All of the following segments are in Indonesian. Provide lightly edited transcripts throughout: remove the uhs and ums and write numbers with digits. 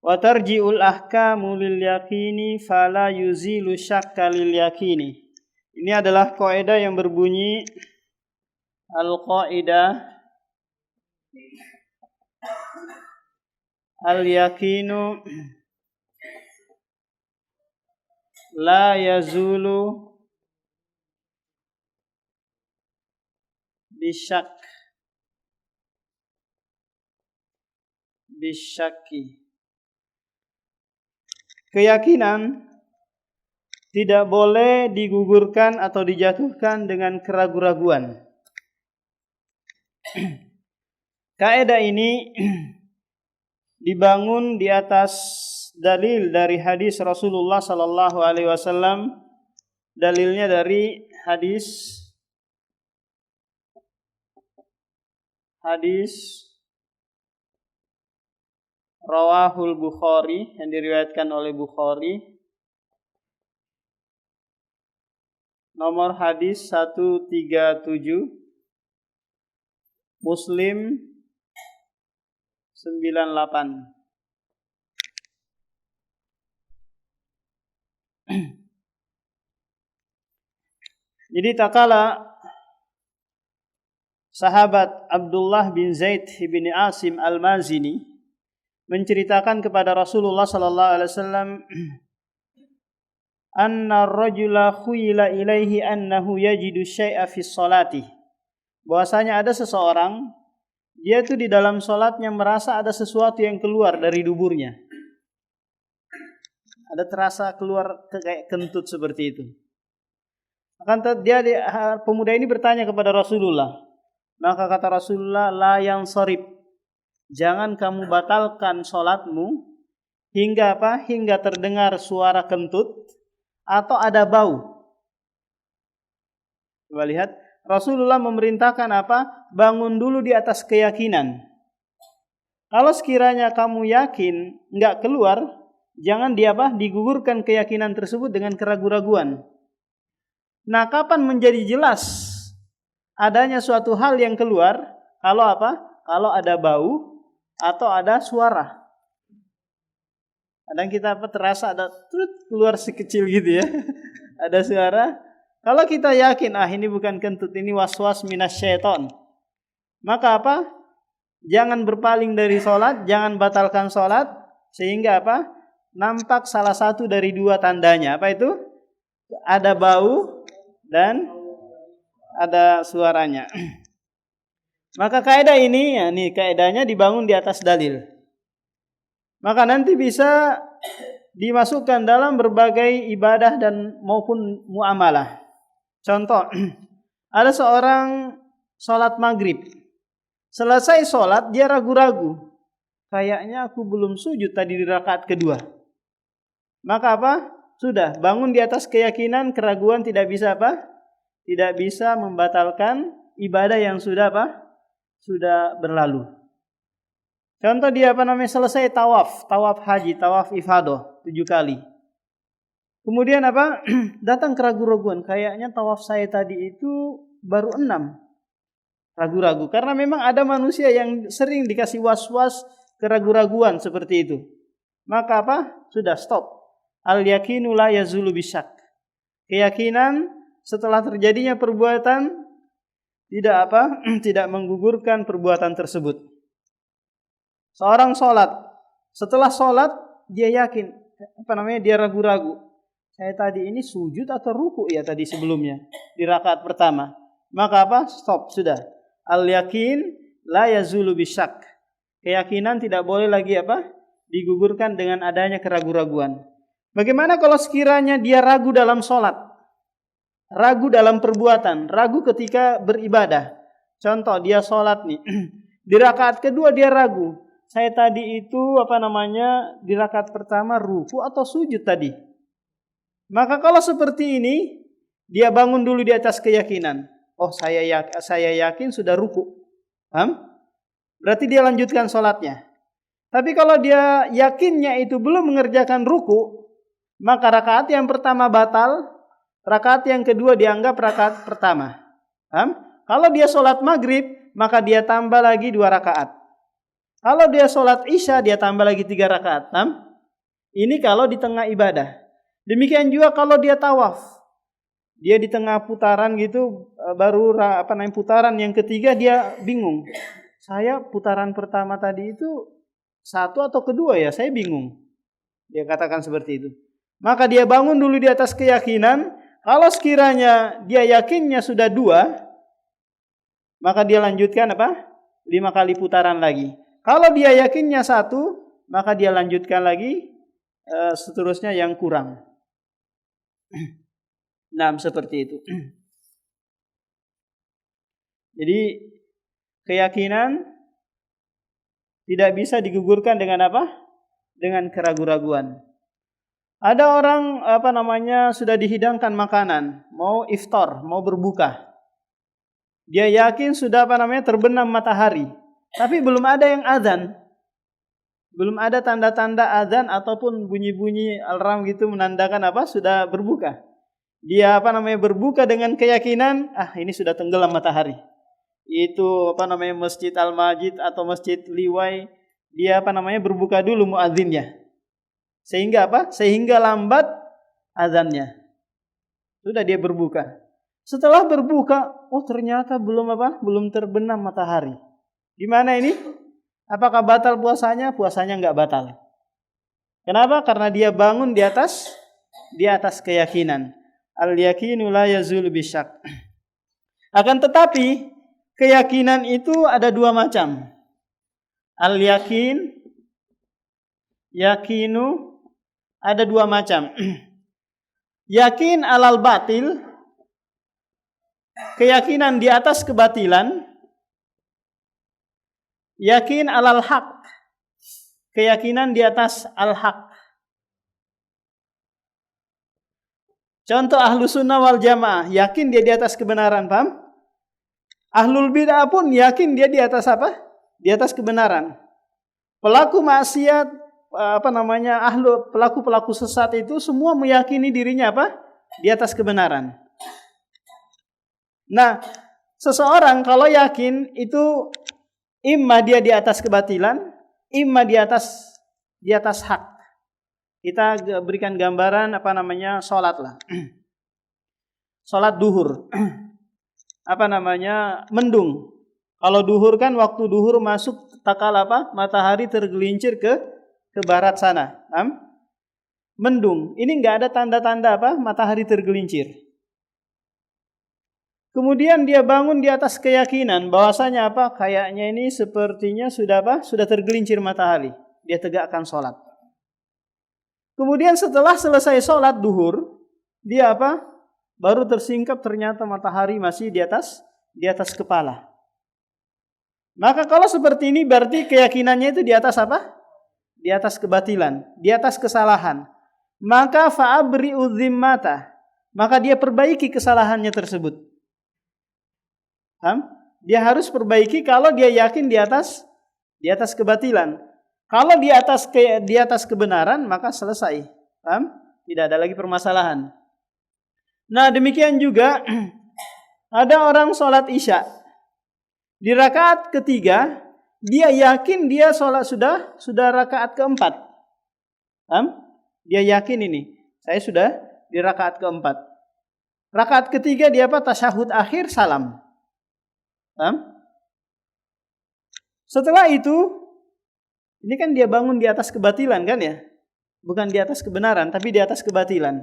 Wa tarji'ul ahkamu lil yaqini fala yuzilu syakka lil yaqini. Ini adalah kaidah yang berbunyi al-qaidah al-yaqinu la yazulu bisyakki. Keyakinan tidak boleh digugurkan atau dijatuhkan dengan keraguan-raguan. Kaidah ini dibangun di atas dalil dari hadis Rasulullah sallallahu alaihi wasallam. Dalilnya dari hadis Rawahul Bukhari, yang diriwayatkan oleh Bukhari. Nomor hadis 137, Muslim 98. Jadi takala sahabat Abdullah bin Zaid bin Asim al-Mazini menceritakan kepada Rasulullah sallallahu alaihi wasallam anna ar-rajula khuyila ilaihi annahu yajidu syai'a fi sholati. Bahwasanya ada seseorang, dia itu di dalam salatnya merasa ada sesuatu yang keluar dari duburnya. Ada terasa keluar kayak kentut seperti itu. Maka pemuda ini bertanya kepada Rasulullah. Maka kata Rasulullah, la yansarif. Jangan kamu batalkan salatmu hingga apa? Hingga terdengar suara kentut atau ada bau. Coba lihat, Rasulullah memerintahkan apa? Bangun dulu di atas keyakinan. Kalau sekiranya kamu yakin enggak keluar, jangan digugurkan keyakinan tersebut dengan keraguan-raguan. Nah, kapan menjadi jelas adanya suatu hal yang keluar? Kalau apa? Kalau ada bau atau ada suara. Kadang kita terasa ada keluar sekecil gitu ya. Ada suara. Kalau kita yakin ini bukan kentut, ini waswas minasyaiton. Maka apa? Jangan berpaling dari salat, jangan batalkan salat sehingga apa? Nampak salah satu dari dua tandanya. Apa itu? Ada bau dan ada suaranya. Maka kaidah ini, kaidahnya dibangun di atas dalil. Maka nanti bisa dimasukkan dalam berbagai ibadah dan maupun muamalah. Contoh, ada seorang sholat maghrib. Selesai sholat dia ragu-ragu. Kayaknya aku belum sujud tadi di rakaat kedua. Maka apa? Sudah, bangun di atas keyakinan, keraguan tidak bisa apa? Tidak bisa membatalkan ibadah yang sudah apa? Sudah berlalu. Contoh dia selesai tawaf haji, tawaf ifadah 7 kali. Kemudian apa? Datang keraguan-raguan. Kayaknya tawaf saya tadi itu baru 6. Ragu-ragu. Karena memang ada manusia yang sering dikasih was-was keraguan-raguan seperti itu. Maka apa? Sudah stop. Al-yakinu la yazulu bisyak. Keyakinan setelah terjadinya perbuatan tidak menggugurkan perbuatan tersebut. Seorang sholat, setelah sholat dia yakin, dia ragu-ragu. Saya tadi ini sujud atau ruku ya tadi sebelumnya di rakaat pertama. Maka apa? Stop, sudah. Al-yakin la yazulu bisyak. Keyakinan tidak boleh lagi digugurkan dengan adanya keraguan-raguan. Bagaimana kalau sekiranya dia ragu dalam sholat? Ragu dalam perbuatan, ragu ketika beribadah. Contoh dia sholat nih, di rakaat kedua dia ragu. Saya tadi itu di rakaat pertama ruku atau sujud tadi. Maka kalau seperti ini, dia bangun dulu di atas keyakinan. Oh, saya yakin sudah ruku. Berarti dia lanjutkan sholatnya. Tapi kalau dia yakinnya itu belum mengerjakan ruku, maka rakaat yang pertama batal, rakaat yang kedua dianggap rakaat pertama. Kalau dia sholat maghrib, maka dia tambah lagi 2 rakaat. Kalau dia sholat isya, dia tambah lagi 3 rakaat. Ini kalau di tengah ibadah. Demikian juga kalau dia tawaf. Dia di tengah putaran gitu, baru putaran yang ketiga dia bingung. Saya putaran pertama tadi itu 1 atau kedua ya, saya bingung. Dia katakan seperti itu. Maka dia bangun dulu di atas keyakinan. Kalau sekiranya dia yakinnya sudah 2, maka dia lanjutkan 5 kali putaran lagi. Kalau dia yakinnya 1, maka dia lanjutkan lagi seterusnya yang kurang. Nah, seperti itu. Jadi keyakinan tidak bisa digugurkan dengan apa? Dengan keraguan-raguan. Ada orang sudah dihidangkan makanan, mau iftar, mau berbuka. Dia yakin sudah terbenam matahari. Tapi belum ada yang azan. Belum ada tanda-tanda azan ataupun bunyi-bunyi alarm gitu menandakan sudah berbuka. Dia berbuka dengan keyakinan, ini sudah tenggelam matahari. Itu Masjid Al-Majid atau Masjid Liwai, dia berbuka dulu muadzinnya. Sehingga Sehingga lambat azannya. Sudah dia berbuka. Setelah berbuka, ternyata belum terbenam matahari. Gimana ini? Apakah batal puasanya? Puasanya enggak batal. Kenapa? Karena dia bangun di atas keyakinan. Al-yaqinu la yazulu bisyak. Akan tetapi keyakinan itu ada 2 macam. Yakinu ada 2 macam. Yakin alal batil, keyakinan di atas kebatilan. Yakin alal haq, keyakinan di atas al-haq. Contoh ahlu sunnah wal jamaah, yakin dia di atas kebenaran, paham? Ahlul bid'ah pun yakin dia di atas Di atas kebenaran. Pelaku maksiat, pelaku sesat itu semua meyakini dirinya di atas kebenaran. Nah, seseorang kalau yakin itu imma dia di atas kebatilan, imma di atas hak. Kita berikan gambaran salat lah. Salat duhur. Mendung. Kalau duhur kan waktu duhur masuk takala matahari tergelincir ke barat sana. Mendung. Ini enggak ada tanda-tanda matahari tergelincir. Kemudian dia bangun di atas keyakinan bahwasanya kayaknya ini sepertinya sudah tergelincir matahari. Dia tegakkan sholat. Kemudian setelah selesai sholat duhur, dia baru tersingkap ternyata matahari masih di atas kepala. Maka kalau seperti ini berarti keyakinannya itu di atas Di atas kebatilan, di atas kesalahan. Maka fa'abri'u dhimmata, maka dia perbaiki kesalahannya tersebut. Dia harus perbaiki kalau dia yakin di atas kebatilan. Kalau di atas kebenaran maka selesai. Tidak ada lagi permasalahan. Nah, demikian juga ada orang sholat isya. Di rakaat ketiga dia yakin dia sholat sudah rakaat keempat. Dia yakin ini, saya sudah di rakaat keempat. Rakaat ketiga dia tasyahud akhir salam. Setelah itu, ini kan dia bangun di atas kebatilan kan ya? Bukan di atas kebenaran, tapi di atas kebatilan.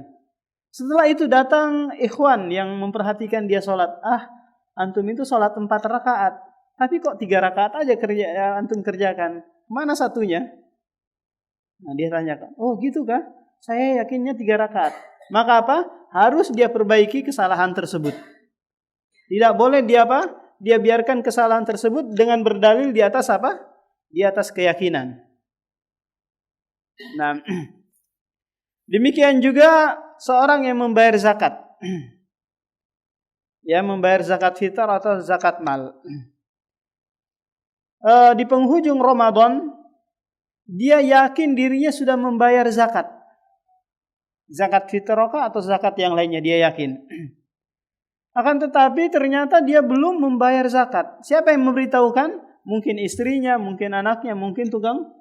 Setelah itu datang ikhwan yang memperhatikan dia sholat. Antum itu sholat 4 rakaat. Tapi kok 3 rakaat aja antum kerjakan. Mana satunya? Nah, dia tanyakan. Oh gitu kah? Saya yakinnya 3 rakaat. Maka harus dia perbaiki kesalahan tersebut. Tidak boleh dia biarkan kesalahan tersebut dengan berdalil di atas Di atas keyakinan. Nah, demikian juga seorang yang membayar zakat. Ya, membayar zakat fitrah atau zakat mal. Di penghujung Ramadan, dia yakin dirinya sudah membayar zakat. Zakat fitrah atau zakat yang lainnya dia yakin. Akan tetapi ternyata dia belum membayar zakat. Siapa yang memberitahukan? mungkin istrinya, mungkin anaknya, mungkin tukang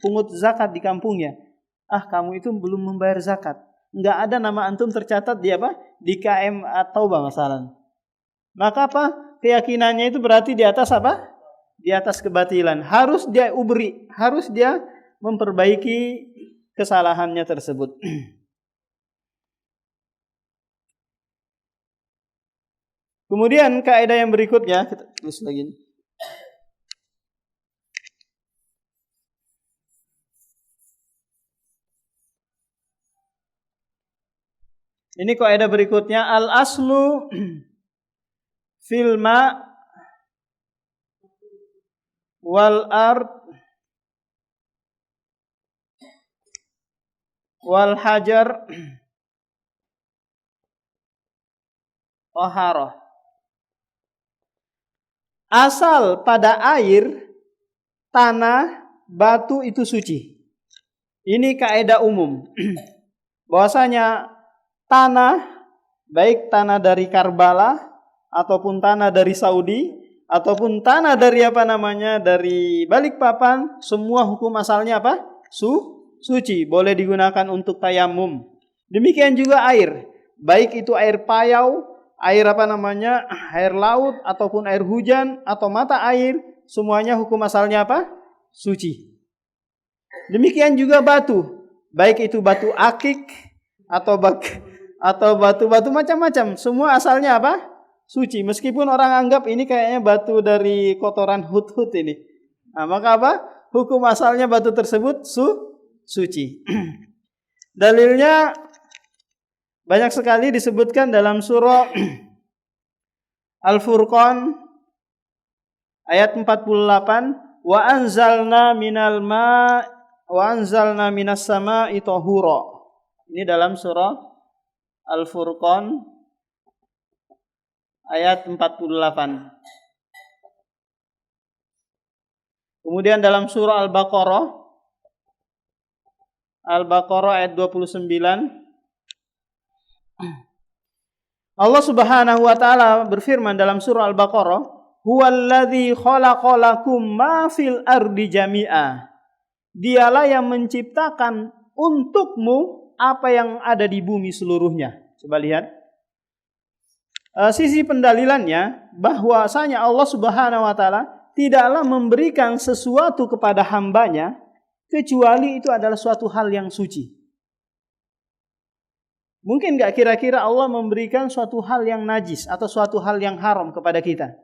pungut zakat di kampungnya. Ah, kamu itu belum membayar zakat. Enggak ada nama antum tercatat di apa? Di KM atau masalah. Maka apa? Keyakinannya itu berarti di atas apa? Di atas kebatilan. Harus dia ubri, harus dia memperbaiki kesalahannya tersebut. Kemudian kaidah yang berikutnya, kita tulis lagi. Ini kaidah berikutnya, al aslu fil ma wal ard wal hajar taharah. Asal pada air, tanah, batu itu suci. Ini kaidah umum. Bahwasanya tanah, baik tanah dari Karbala ataupun tanah dari Saudi ataupun tanah dari dari Balikpapan, semua hukum asalnya apa? Suci, boleh digunakan untuk tayamum. Demikian juga air, baik itu air payau, air air laut ataupun air hujan atau mata air, semuanya hukum asalnya apa? Suci. Demikian juga batu, baik itu batu akik atau batu-batu macam-macam, semua asalnya apa? Suci. Meskipun orang anggap ini kayaknya batu dari kotoran hut-hut ini. Nah, maka apa? Hukum asalnya batu tersebut suci. Dalilnya banyak sekali disebutkan dalam surah Al-Furqan ayat 48, wa anzalna minas sama'i tahura. Ini dalam surah Al-Furqan ayat 48. Kemudian dalam surah Al-Baqarah ayat 29, Allah Subhanahu wa taala berfirman dalam surah Al-Baqarah, "Huwallazi khalaqalakum ma fil ardi jami'a." Dialah yang menciptakan untukmu apa yang ada di bumi seluruhnya. Coba lihat. Sisi pendalilannya bahwasanya Allah Subhanahu wa taala tidaklah memberikan sesuatu kepada hambanya kecuali itu adalah suatu hal yang suci. Mungkin gak kira-kira Allah memberikan suatu hal yang najis atau suatu hal yang haram kepada kita?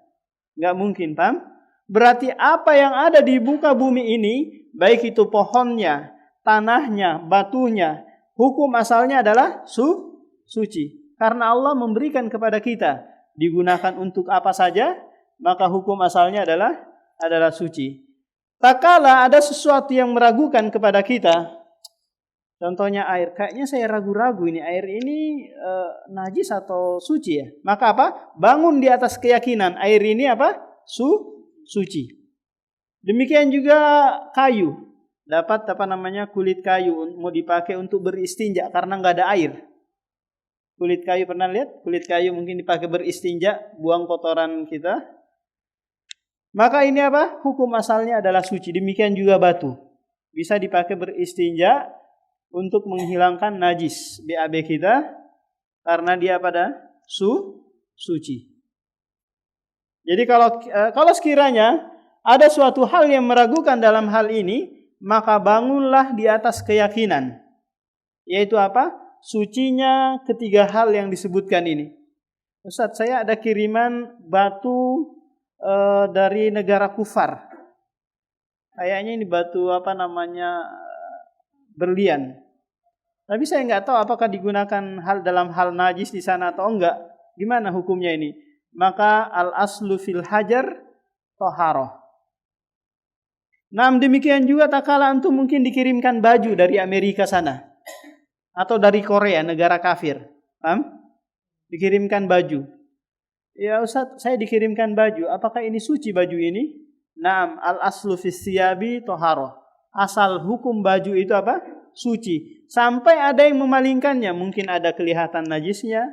Gak mungkin, paham? Berarti apa yang ada di muka bumi ini, baik itu pohonnya, tanahnya, batunya, hukum asalnya adalah suci. Karena Allah memberikan kepada kita, digunakan untuk apa saja, maka hukum asalnya adalah suci. Tak kala ada sesuatu yang meragukan kepada kita, contohnya air, kayaknya saya ragu-ragu ini air ini najis atau suci ya. Maka apa? Bangun di atas keyakinan air ini apa? Suci. Demikian juga kayu. Dapat kulit kayu mau dipakai untuk beristinja karena nggak ada air. Kulit kayu pernah lihat? Kulit kayu mungkin dipakai beristinja, buang kotoran kita. Maka ini apa? Hukum asalnya adalah suci. Demikian juga batu. Bisa dipakai beristinja untuk menghilangkan najis BAB kita karena dia pada suci. Jadi kalau sekiranya ada suatu hal yang meragukan dalam hal ini, maka bangunlah di atas keyakinan. Yaitu apa? Sucinya ketiga hal yang disebutkan ini. Ustaz, saya ada kiriman batu dari negara kufar. Kayaknya ini batu berlian. Tapi saya nggak tahu apakah digunakan dalam hal najis di sana atau enggak. Gimana hukumnya ini? Maka al-aslu fil hajar taharah. Nah, demikian juga tak kala antum mungkin dikirimkan baju dari Amerika sana atau dari Korea, negara kafir. Paham? Dikirimkan baju. Ya Ustaz, saya dikirimkan baju. Apakah ini suci baju ini? Naam, al-aslu fis siyabi taharah. Asal hukum baju itu apa? Suci. Sampai ada yang memalingkannya, mungkin ada kelihatan najisnya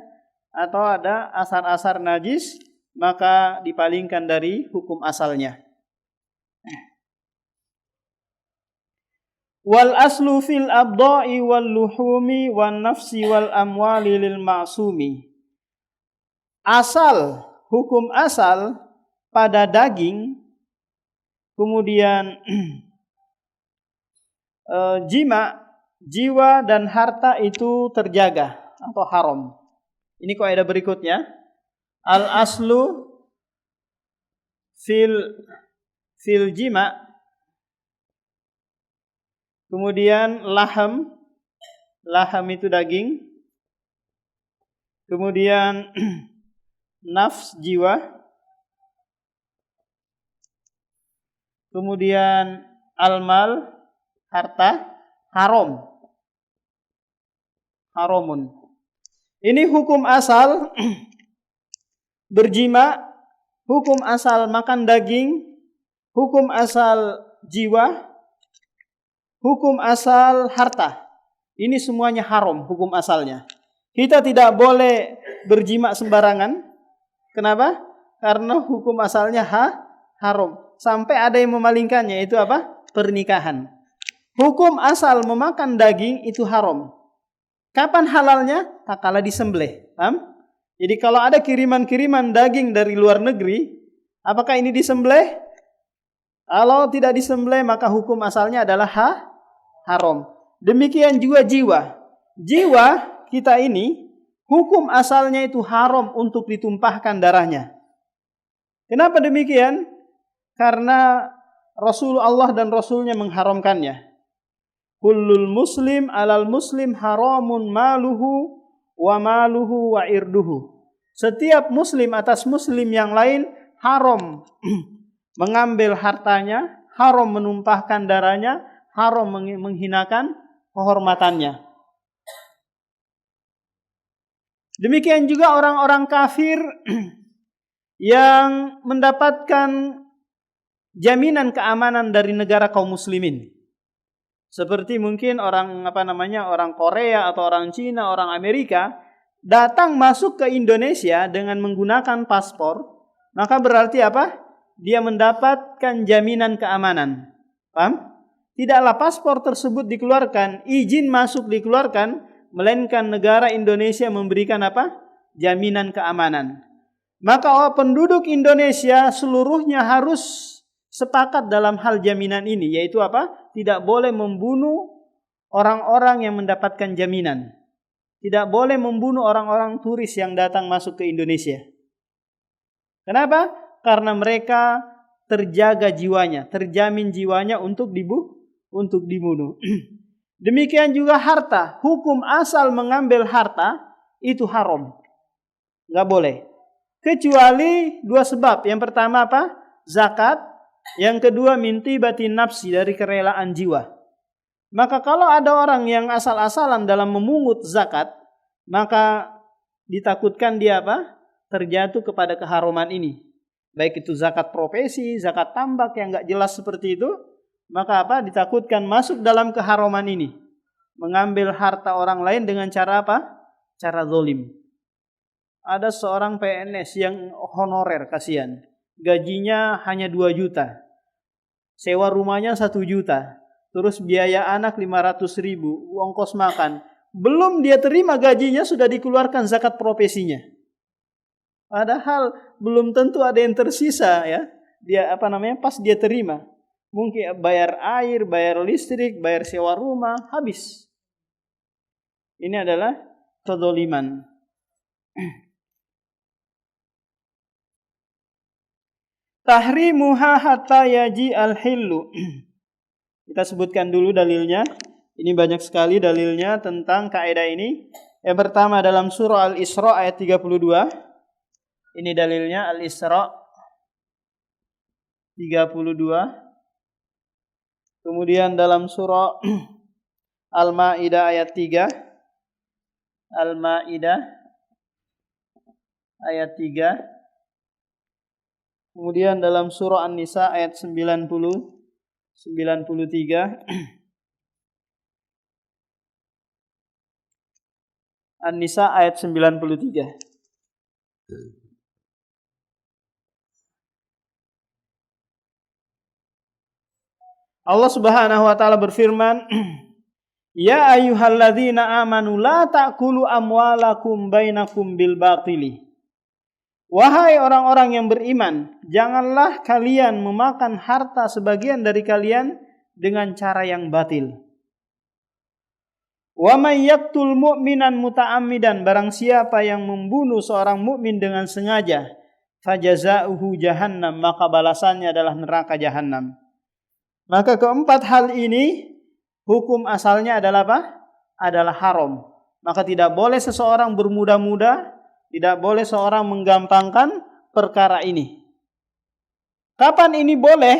atau ada asar-asar najis, maka dipalingkan dari hukum asalnya. Wal aslu fil abda'i wal luhumi wan nafsi wal amwali lil ma'sumi. Asal, hukum asal pada daging, kemudian jima, jiwa dan harta itu terjaga atau haram. Ini kaidah berikutnya. Al aslu fil jima, kemudian laham itu daging, kemudian nafs jiwa, kemudian almal harta, haramun. Ini hukum asal berjima, hukum asal makan daging, hukum asal jiwa, hukum asal harta. Ini semuanya haram hukum asalnya. Kita tidak boleh berjima sembarangan. Kenapa? Karena hukum asalnya haram. Sampai ada yang memalingkannya, itu apa? Pernikahan. Hukum asal memakan daging itu haram. Kapan halalnya? Tak kala disembelih. Paham? Jadi kalau ada kiriman-kiriman daging dari luar negeri, apakah ini disembelih? Kalau tidak disembelih, maka hukum asalnya adalah haram. Demikian juga jiwa. Jiwa kita ini, hukum asalnya itu haram untuk ditumpahkan darahnya. Kenapa demikian? Karena Rasulullah dan Rasulnya mengharamkannya. Kullul muslim alal muslim haramun maluhu wa irduhu. Setiap muslim atas muslim yang lain haram mengambil hartanya, haram menumpahkan darahnya, haram menghinakan kehormatannya. Demikian juga orang-orang kafir yang mendapatkan jaminan keamanan dari negara kaum muslimin. Seperti mungkin orang orang Korea atau orang Cina, orang Amerika datang masuk ke Indonesia dengan menggunakan paspor, maka berarti apa? Dia mendapatkan jaminan keamanan. Paham? Tidaklah paspor tersebut dikeluarkan, izin masuk dikeluarkan, melainkan negara Indonesia memberikan apa? Jaminan keamanan. Maka penduduk Indonesia seluruhnya harus sepakat dalam hal jaminan ini, yaitu apa? Tidak boleh membunuh orang-orang yang mendapatkan jaminan. Tidak boleh membunuh orang-orang turis yang datang masuk ke Indonesia. Kenapa? Karena mereka terjaga jiwanya, terjamin jiwanya untuk dibunuh. Demikian juga harta. Hukum asal mengambil harta itu haram. Nggak boleh. Kecuali dua sebab. Yang pertama apa? Zakat. Yang kedua minti batin nafsi, dari kerelaan jiwa. Maka kalau ada orang yang asal-asalan dalam memungut zakat, maka ditakutkan dia apa? Terjatuh kepada keharuman ini. Baik itu zakat profesi, zakat tambak yang enggak jelas seperti itu, maka apa? Ditakutkan masuk dalam keharuman ini. Mengambil harta orang lain dengan cara apa? Cara zalim. Ada seorang PNS yang honorer, kasihan. Gajinya hanya 2 juta. Sewa rumahnya 1 juta. Terus biaya anak 500.000, ongkos makan. Belum dia terima gajinya sudah dikeluarkan zakat profesinya. Padahal belum tentu ada yang tersisa ya. Dia pas dia terima. Mungkin bayar air, bayar listrik, bayar sewa rumah, habis. Ini adalah kedzaliman. Tahrimuha hatta yaji al-hillu. Kita sebutkan dulu dalilnya. Ini banyak sekali dalilnya tentang kaidah ini. Yang pertama dalam surah Al-Isra ayat 32. Ini dalilnya Al-Isra 32. Kemudian dalam surah Al-Maidah ayat 3. Al-Maidah ayat 3. Kemudian dalam surah An-Nisa ayat 93. An-Nisa ayat 93. Allah Subhanahu wa taala berfirman, "Ya ayyuhalladzina amanu la ta'kulu amwalakum bainakum bil batili." Wahai orang-orang yang beriman, janganlah kalian memakan harta sebagian dari kalian dengan cara yang batil. Wa may yaqtul mu'minan muta'ammidan, barang siapa yang membunuh seorang mukmin dengan sengaja, fajazauhu jahannam, maka balasannya adalah neraka jahanam. Maka keempat hal ini hukum asalnya adalah apa? Adalah haram. Maka tidak boleh seseorang bermudah-mudah, tidak boleh seorang menggampangkan perkara ini. Kapan ini boleh?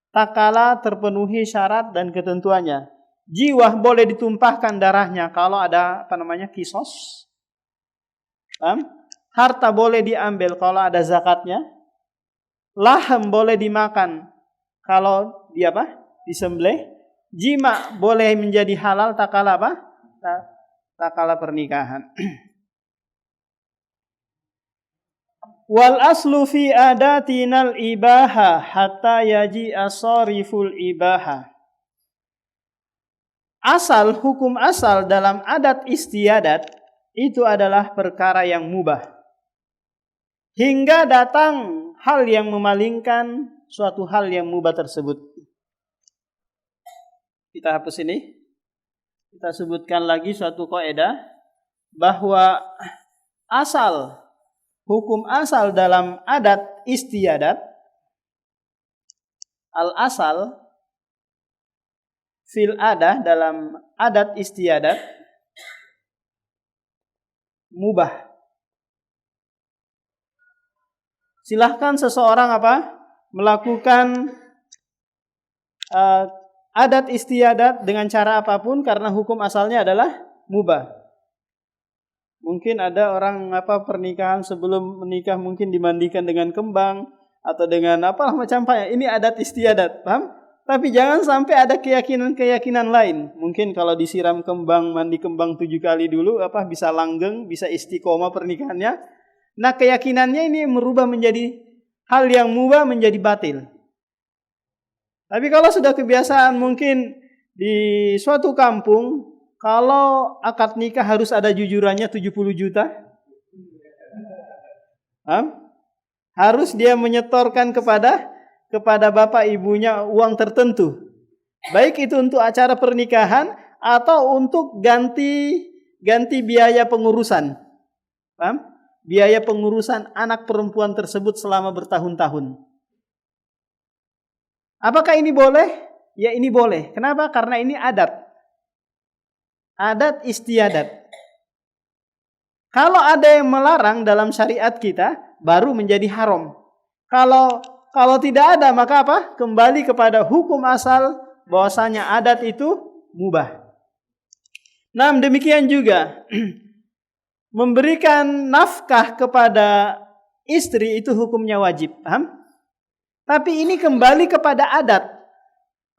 Tak kala terpenuhi syarat dan ketentuannya. Jiwa boleh ditumpahkan darahnya kalau ada kisos. Harta boleh diambil kalau ada zakatnya. Laham boleh dimakan kalau disembelih. Jima boleh menjadi halal tak kala tak kala pernikahan. Wal aslu fi adatinal ibaha hatta yaji asariful ibaha. Hukum asal dalam adat istiadat itu adalah perkara yang mubah. Hingga datang hal yang memalingkan suatu hal yang mubah tersebut. Kita hapus ini. Kita sebutkan lagi suatu kaidah bahwa hukum asal dalam adat istiadat, al-asal fil adah dalam adat istiadat mubah. Silahkan seseorang melakukan adat istiadat dengan cara apapun karena hukum asalnya adalah mubah. Mungkin ada orang pernikahan sebelum menikah mungkin dimandikan dengan kembang atau dengan macam-macam. Ini adat istiadat, paham? Tapi jangan sampai ada keyakinan-keyakinan lain. Mungkin kalau disiram kembang, mandi kembang 7 kali dulu bisa langgeng, bisa istiqomah pernikahannya. Nah, keyakinannya ini merubah menjadi hal yang mubah menjadi batil. Tapi kalau sudah kebiasaan mungkin di suatu kampung, kalau akad nikah harus ada jujurannya 70 juta. Harus dia menyetorkan kepada bapak ibunya uang tertentu. Baik itu untuk acara pernikahan atau untuk ganti biaya pengurusan. Paham? Biaya pengurusan anak perempuan tersebut selama bertahun-tahun. Apakah ini boleh? Ya, ini boleh. Kenapa? Karena ini adat. Adat istiadat. Kalau ada yang melarang dalam syariat kita, baru menjadi haram. Kalau tidak ada, maka kembali kepada hukum asal bahwasanya adat itu mubah. Nah, demikian juga memberikan nafkah kepada istri itu hukumnya wajib, paham? Tapi ini kembali kepada adat.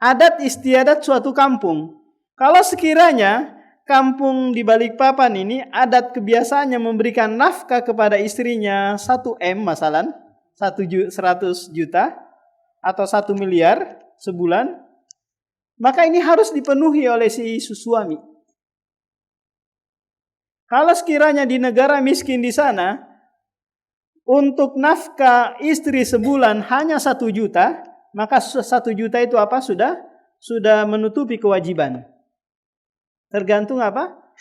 Adat istiadat suatu kampung. Kalau sekiranya kampung di Balikpapan ini adat kebiasaannya memberikan nafkah kepada istrinya 1 M masalan, 100 juta atau 1 miliar sebulan, maka ini harus dipenuhi oleh si suami. Kalau sekiranya di negara miskin di sana, untuk nafkah istri sebulan hanya 1 juta, maka 1 juta itu sudah menutupi kewajiban. Tergantung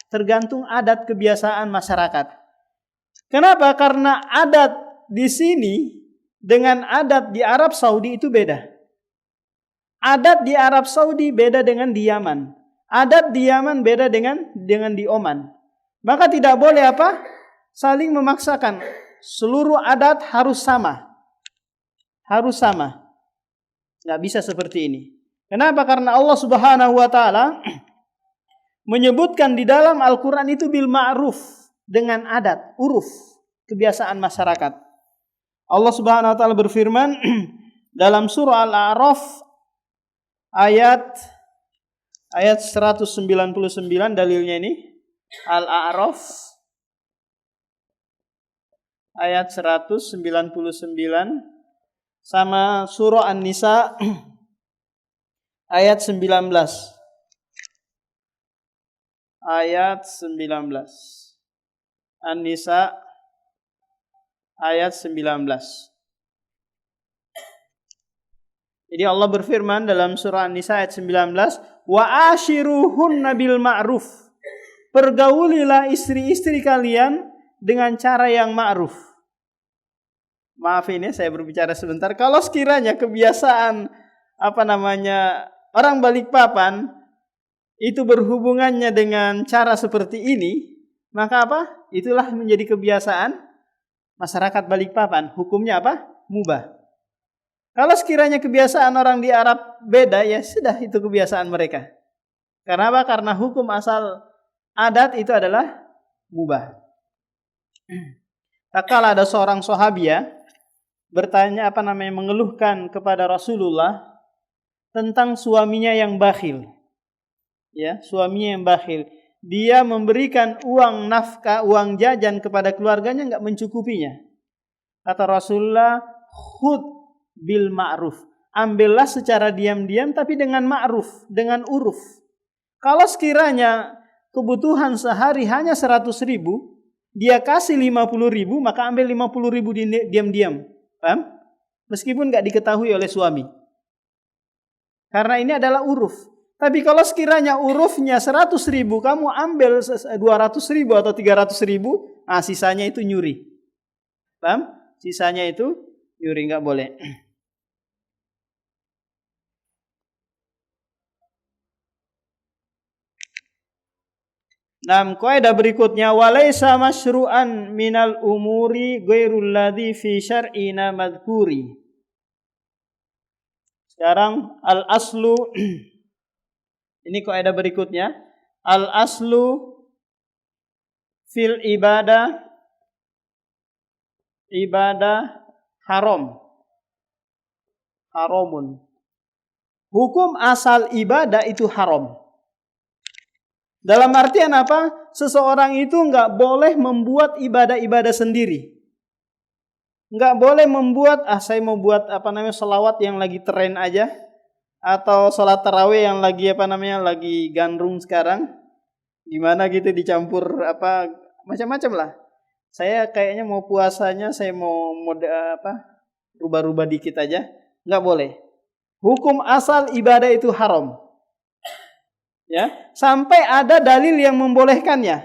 Tergantung adat kebiasaan masyarakat. Kenapa? Karena adat di sini dengan adat di Arab Saudi itu beda. Adat di Arab Saudi beda dengan di Yaman. Adat di Yaman beda dengan di Oman. Maka tidak boleh saling memaksakan. Seluruh adat harus sama. Harus sama. Nggak bisa seperti ini. Kenapa? Karena Allah Subhanahu wa taala menyebutkan di dalam Al-Qur'an itu bil ma'ruf, dengan adat, uruf, kebiasaan masyarakat. Allah Subhanahu wa taala berfirman dalam surah Al-A'raf ayat 199, dalilnya ini Al-A'raf ayat 199 sama surah An-Nisa ayat 19. Ayat 19. An-Nisa ayat 19. Jadi Allah berfirman dalam surah An-Nisa ayat 19, wa ashiruhunna bil ma'ruf. Pergaulilah istri-istri kalian dengan cara yang ma'ruf. Maaf ini saya berbicara sebentar. Kalau sekiranya kebiasaan orang Balikpapan itu berhubungannya dengan cara seperti ini, maka itulah menjadi kebiasaan masyarakat Balikpapan. Hukumnya mubah. Kalau sekiranya kebiasaan orang di Arab beda, ya sudah, itu kebiasaan mereka. Karena Karena hukum asal adat itu adalah mubah. Tak kala ada seorang sahabiah bertanya mengeluhkan kepada Rasulullah tentang suaminya yang bakhil. Ya, suaminya yang bakhil. Dia memberikan uang nafkah, uang jajan kepada keluarganya enggak mencukupinya. Kata Rasulullah, khud bil ma'ruf. Ambillah secara diam-diam tapi dengan ma'ruf, dengan uruf. Kalau sekiranya kebutuhan sehari hanya 100.000, dia kasih 50.000, maka ambil 50.000 diam-diam. Paham? Meskipun enggak diketahui oleh suami. Karena ini adalah uruf. Tapi kalau sekiranya urufnya 100.000, kamu ambil 200.000 atau 300.000, sisanya itu nyuri. Paham? Sisanya itu nyuri, enggak boleh. Nah, kaidah berikutnya, walaysa masyru'an minal umuri ghairul ladzi fi syar'ina madhkuri. Sekarang al-aslu ini kaidah berikutnya, al-aslu fil ibadah haramun. Hukum asal ibadah itu haram. Dalam artian apa? Seseorang itu enggak boleh membuat ibadah-ibadah sendiri. Enggak boleh membuat, saya mau buat selawat yang lagi tren aja, atau salat tarawih yang lagi lagi gandrung sekarang. Gimana gitu dicampur macam-macam lah. Saya kayaknya mau puasanya saya mau rubah-rubah dikit aja, enggak boleh. Hukum asal ibadah itu haram. Ya, sampai ada dalil yang membolehkannya,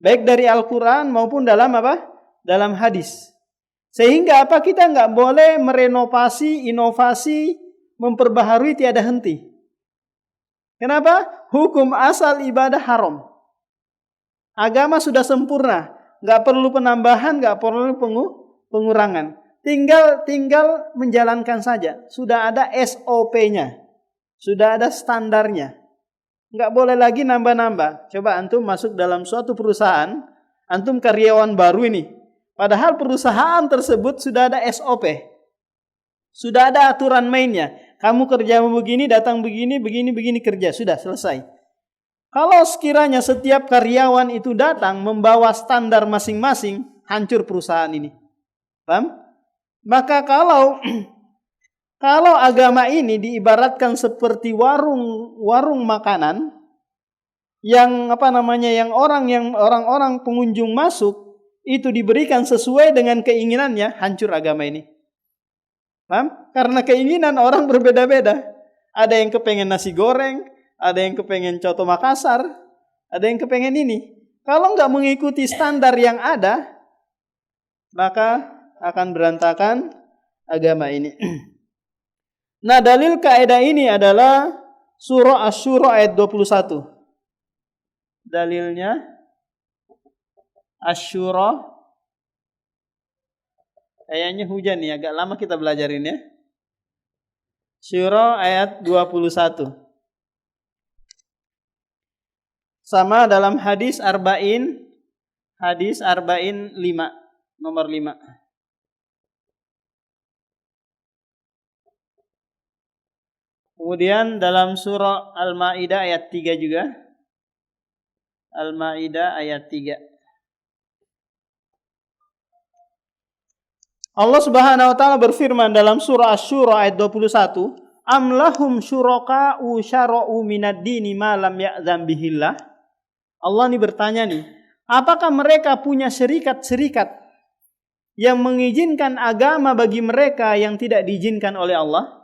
baik dari Al-Qur'an maupun dalam dalam hadis. Sehingga kita enggak boleh merenovasi, inovasi, memperbaharui tiada henti. Kenapa? Hukum asal ibadah haram. Agama sudah sempurna, enggak perlu penambahan, enggak perlu pengurangan. Tinggal menjalankan saja. Sudah ada SOP-nya. Sudah ada standarnya. Enggak boleh lagi nambah-nambah. Coba antum masuk dalam suatu perusahaan, antum karyawan baru ini. Padahal perusahaan tersebut sudah ada SOP. Sudah ada aturan mainnya. Kamu kerja begini, datang begini kerja. Sudah selesai. Kalau sekiranya setiap karyawan itu datang membawa standar masing-masing, hancur perusahaan ini. Paham? Maka kalau agama ini diibaratkan seperti warung makanan yang yang orang-orang pengunjung masuk itu diberikan sesuai dengan keinginannya, hancur agama ini. Paham? Karena keinginan orang berbeda-beda. Ada yang kepengen nasi goreng, ada yang kepengen coto Makassar, ada yang kepengen ini. Kalau enggak mengikuti standar yang ada, maka akan berantakan agama ini. Nah, dalil kaidah ini adalah surah Asy-Syura ayat 21. Dalilnya Asy-Syura, kayaknya hujan nih, agak lama kita belajarin ya. Syura ayat 21. Sama dalam hadis arba'in 5, nomor 5. Kemudian dalam surah Al-Maidah ayat 3 juga. Al-Maidah ayat 3. Allah Subhanahu wa taala berfirman dalam surah Asy-Syura ayat 21, am lahum syuraka'u syara'u minad dini ma lam ya'zam bihillah. Allah ini bertanya nih, apakah mereka punya syarikat-syarikat yang mengizinkan agama bagi mereka yang tidak diizinkan oleh Allah?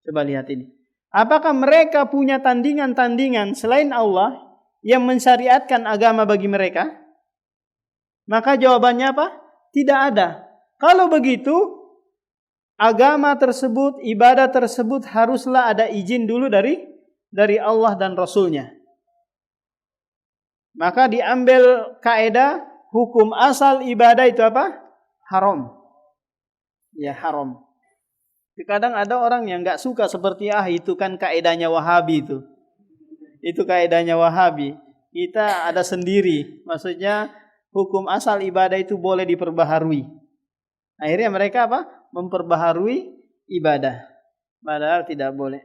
Coba lihat ini. Apakah mereka punya tandingan-tandingan selain Allah yang mensyariatkan agama bagi mereka? Maka jawabannya apa? Tidak ada. Kalau begitu, agama tersebut, ibadah tersebut haruslah ada izin dulu dari Allah dan Rasulnya. Maka diambil kaidah hukum asal ibadah itu apa? Haram. Ya, haram. Kadang ada orang yang nggak suka seperti itu kan kaidahnya Wahabi itu. Itu kaidahnya Wahabi. Kita ada sendiri. Maksudnya hukum asal ibadah itu boleh diperbaharui. Akhirnya mereka apa? Memperbaharui ibadah. Padahal tidak boleh.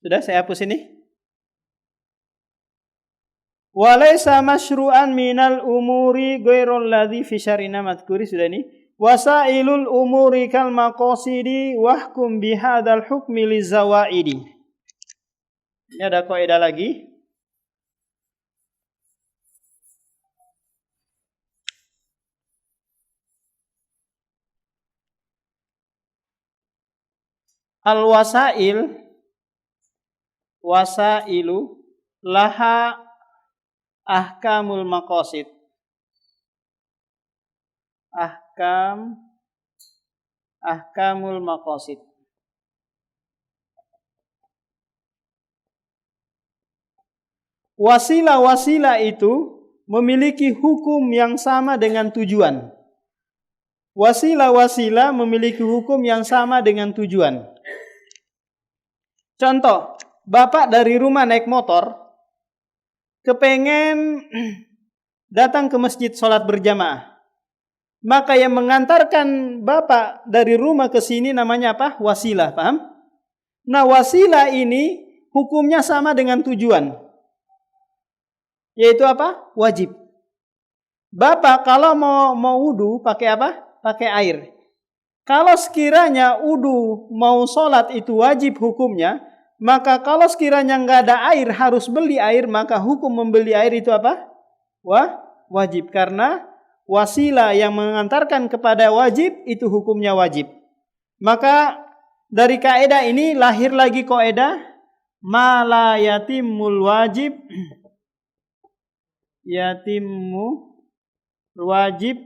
Sudah saya hapus ini. Walaysa masyru'an minal umuri ghairul ladzi fi syarina madhkuri, sudah ini. Wasailul umuri kal maqasidi wahkum bihadzal hukmi lizawaidi. Ini ada kaidah lagi. Al wasailu laha ahkamul maqasid. Ahkamul maqasid. Wasilah-wasilah itu memiliki hukum yang sama dengan tujuan. Wasilah-wasilah memiliki hukum yang sama dengan tujuan. Contoh, bapak dari rumah naik motor, kepengen datang ke masjid sholat berjamaah. Maka yang mengantarkan bapak dari rumah ke sini namanya apa? Wasilah, paham? Nah, wasilah ini hukumnya sama dengan tujuan. Yaitu apa? Wajib. Bapak kalau mau wudu pakai apa? Pakai air. Kalau sekiranya wudu mau sholat itu wajib hukumnya, maka kalau sekiranya nggak ada air harus beli air, maka hukum membeli air itu apa? Wajib, karena wasilah yang mengantarkan kepada wajib itu hukumnya wajib. Maka dari kaidah ini lahir lagi kaidah ma la yatimul wajib yatimmu wajib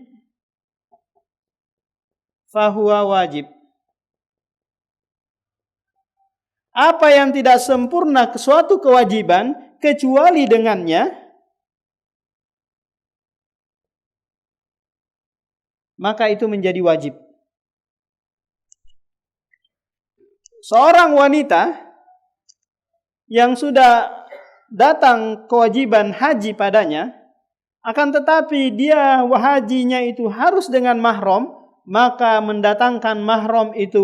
fahuwa wajib. Apa yang tidak sempurna ke suatu kewajiban kecuali dengannya, maka itu menjadi wajib. Seorang wanita yang sudah datang kewajiban haji padanya, akan tetapi dia hajinya itu harus dengan mahram, maka mendatangkan mahram itu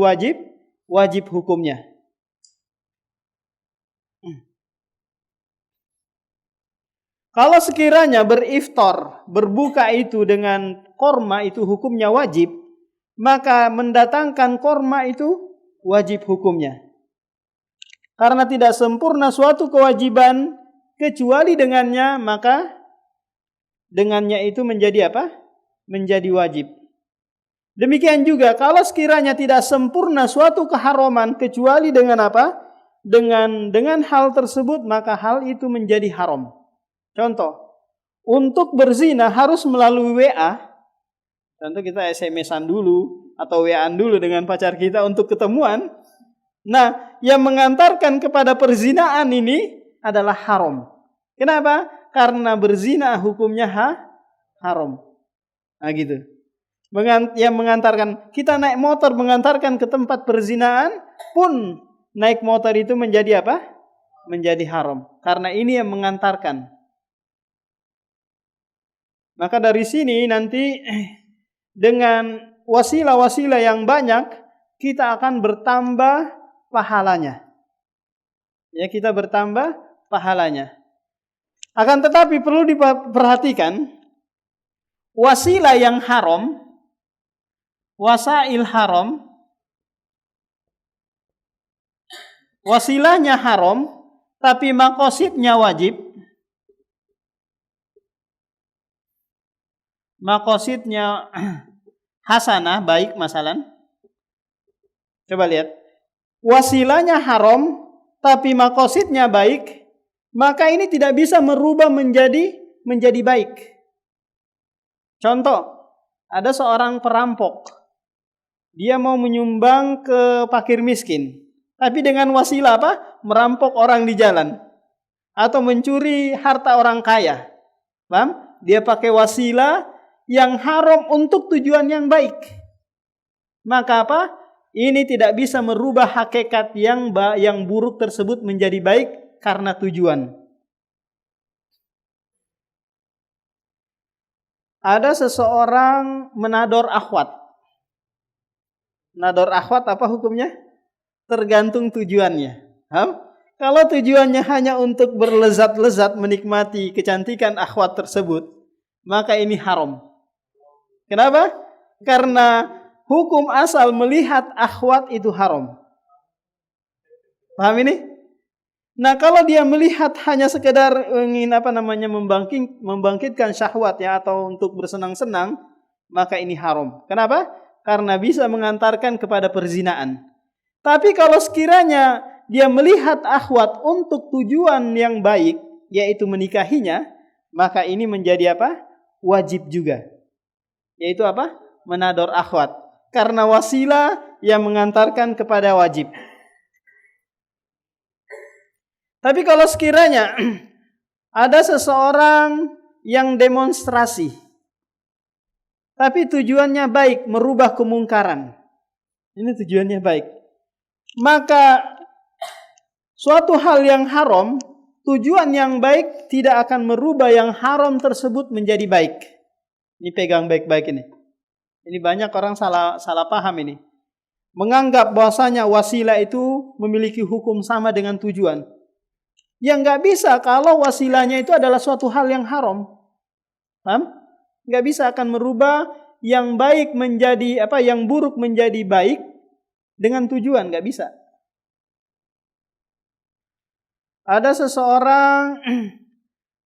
wajib hukumnya. Kalau sekiranya beriftar, berbuka itu dengan korma itu hukumnya wajib, maka mendatangkan korma itu wajib hukumnya. Karena tidak sempurna suatu kewajiban kecuali dengannya, maka dengannya itu menjadi apa? Menjadi wajib. Demikian juga kalau sekiranya tidak sempurna suatu keharaman kecuali dengan apa? Dengan hal tersebut, maka hal itu menjadi haram. Contoh, untuk berzina harus melalui WA. Contoh kita SMS-an dulu atau WA-an dulu dengan pacar kita untuk ketemuan. Nah, yang mengantarkan kepada perzinaan ini adalah haram. Kenapa? Karena berzina hukumnya haram. Nah gitu. Yang mengantarkan, kita naik motor mengantarkan ke tempat perzinaan pun naik motor itu menjadi apa? Menjadi haram. Karena ini yang mengantarkan. Maka dari sini nanti dengan wasilah-wasilah yang banyak kita akan bertambah pahalanya. Ya, kita bertambah pahalanya. Akan tetapi perlu diperhatikan, wasilah yang haram, wasail haram, wasilahnya haram, tapi makosidnya wajib, makosidnya hasanah, baik masalan. Coba lihat, wasilahnya haram, tapi makosidnya baik, maka ini tidak bisa merubah menjadi baik. Contoh, ada seorang perampok, dia mau menyumbang ke fakir miskin, tapi dengan wasilah apa? Merampok orang di jalan atau mencuri harta orang kaya. Paham? Dia pakai wasilah yang haram untuk tujuan yang baik. Maka apa? Ini tidak bisa merubah hakikat yang buruk tersebut menjadi baik karena tujuan. Ada seseorang menador akhwat. Nador akhwat apa hukumnya? Tergantung tujuannya. Kalau tujuannya hanya untuk berlezat-lezat menikmati kecantikan akhwat tersebut, maka ini haram. Kenapa? Karena hukum asal melihat akhwat itu haram. Paham ini? Nah, kalau dia melihat hanya sekedar ingin membangkitkan syahwat ya, atau untuk bersenang-senang, maka ini haram. Kenapa? Karena bisa mengantarkan kepada perzinaan. Tapi kalau sekiranya dia melihat akhwat untuk tujuan yang baik, yaitu menikahinya, maka ini menjadi apa? Wajib juga. Yaitu apa? Menador akhwat. Karena wasilah yang mengantarkan kepada wajib. Tapi kalau sekiranya ada seseorang yang demonstrasi, tapi tujuannya baik, merubah kemungkaran. Ini tujuannya baik. Maka suatu hal yang haram, tujuan yang baik tidak akan merubah yang haram tersebut menjadi baik. Ini pegang baik-baik ini. Ini banyak orang salah paham ini. Menganggap bahwasanya wasilah itu memiliki hukum sama dengan tujuan. Yang nggak bisa kalau wasilahnya itu adalah suatu hal yang haram. Paham? Nggak bisa akan merubah yang baik menjadi yang buruk menjadi baik dengan tujuan, nggak bisa. Ada seseorang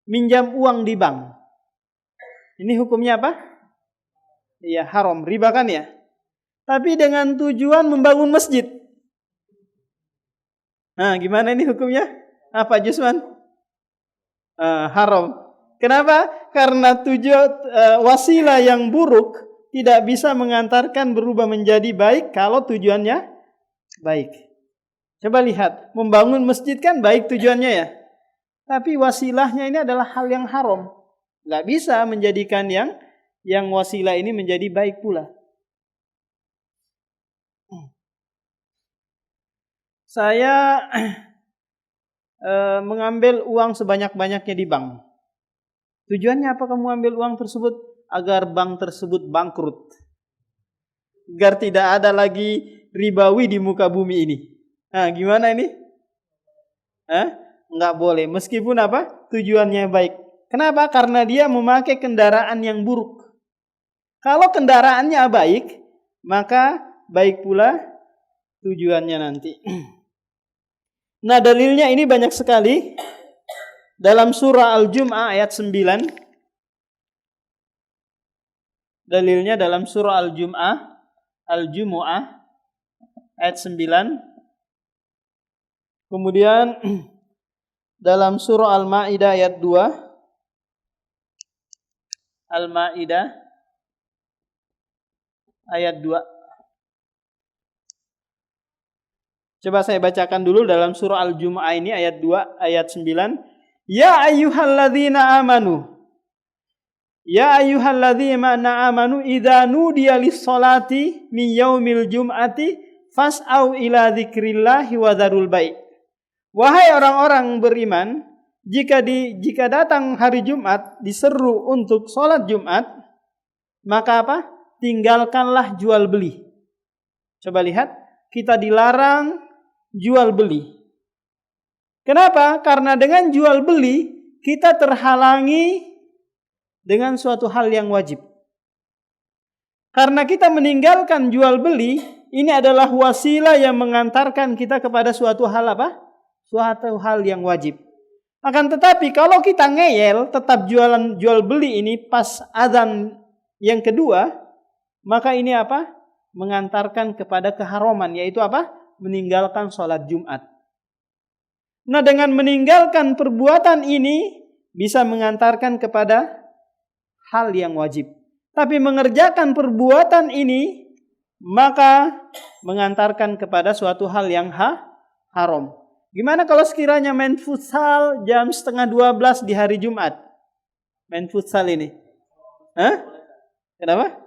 minjam uang di bank. Ini hukumnya apa? Iya, haram, riba kan ya? Tapi dengan tujuan membangun masjid. Nah, gimana ini hukumnya? Apa Jusman? Haram. Kenapa? Karena tujuan wasilah yang buruk tidak bisa mengantarkan berubah menjadi baik kalau tujuannya baik. Coba lihat, membangun masjid kan baik tujuannya ya. Tapi wasilahnya ini adalah hal yang haram. Nggak bisa menjadikan yang wasilah ini menjadi baik pula. Saya mengambil uang sebanyak-banyaknya di bank. Tujuannya apa kamu ambil uang tersebut? Agar bank tersebut bangkrut. Agar tidak ada lagi ribawi di muka bumi ini. Nah, gimana ini? Nggak boleh. Meskipun apa? Tujuannya baik. Kenapa? Karena dia memakai kendaraan yang buruk. Kalau kendaraannya baik, maka baik pula tujuannya nanti. Nah, dalilnya ini banyak sekali. Dalam surah Al-Jum'ah ayat 9. Dalilnya dalam surah Al-Jumu'ah ayat 9. Kemudian dalam surah Al-Maidah ayat 2. Al-Maidah ayat 2. Coba saya bacakan dulu dalam surah Al-Jumu'ah ini ayat 2, ayat 9. Ya ayyuhalladzina amanu. Ya ayyuhalladzina amanu idza nudiya lis-salati min yaumil jum'ati fas'au ila dzikrillahi wa dzarul bai'. Wahai orang-orang beriman, jika datang hari Jumat diseru untuk salat Jumat, maka apa? Tinggalkanlah jual beli. Coba lihat, kita dilarang jual beli. Kenapa? Karena dengan jual beli kita terhalangi dengan suatu hal yang wajib. Karena kita meninggalkan jual beli, ini adalah wasilah yang mengantarkan kita kepada suatu hal apa? Suatu hal yang wajib. Akan tetapi kalau kita ngeyel tetap jual beli ini pas azan yang kedua, maka ini apa? Mengantarkan kepada keharaman, yaitu apa? Meninggalkan sholat Jumat. Nah, dengan meninggalkan perbuatan ini bisa mengantarkan kepada hal yang wajib. Tapi mengerjakan perbuatan ini maka mengantarkan kepada suatu hal yang haram. Gimana kalau sekiranya main futsal jam 11:30 di hari Jumat? Main futsal ini. Hah? Kenapa?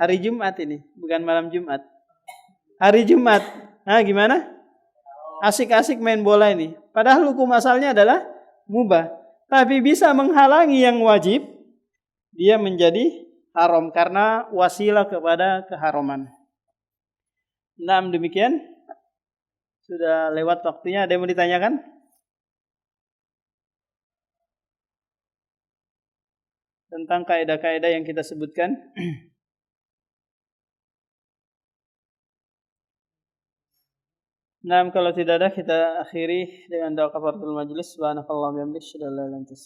Hari Jumat ini, bukan malam Jumat. Hari Jumat. Nah, gimana? Asik-asik main bola ini. Padahal hukum asalnya adalah mubah. Tapi bisa menghalangi yang wajib, dia menjadi haram karena wasilah kepada keharaman. Nah, demikian. Sudah lewat waktunya. Ada yang mau ditanyakan? Tentang kaidah-kaidah yang kita sebutkan. Nah, kalau tidak ada kita akhiri dengan doa kafaratul majelis. Subhanakallahumma wa bihamdika asyhadu an la ilaha illa anta